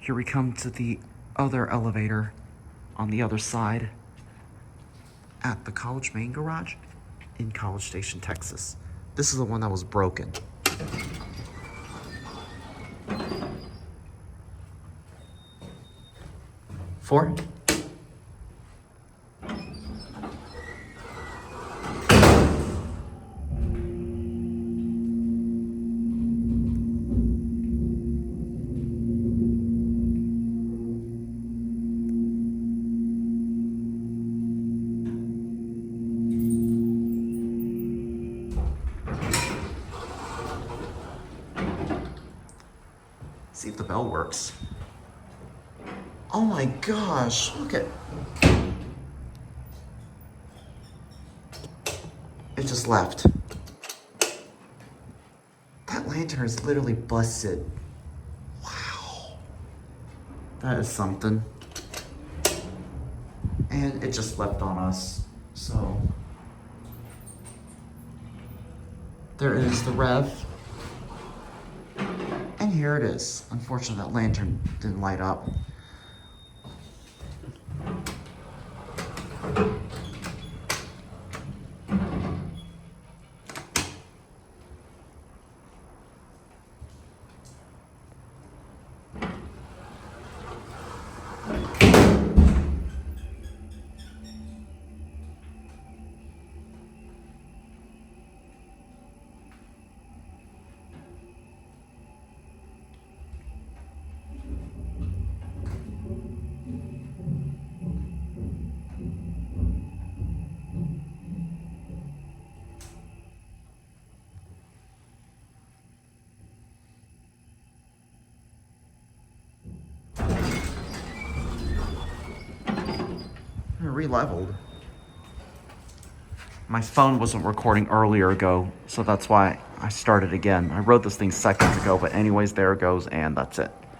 Here we come to the other elevator on the other side at the College main garage in College Station, Texas. This is the one that was broken. Four. See if the bell works. Oh my gosh, look at... It just left. That lantern is literally busted. Wow. That is something. And it just left on us, so... There is the rev. And here it is. Unfortunately, that lantern didn't light up. Re-leveled. My phone wasn't recording earlier ago, so that's why I started again. I wrote this thing seconds ago, but anyways, there it goes, and that's it.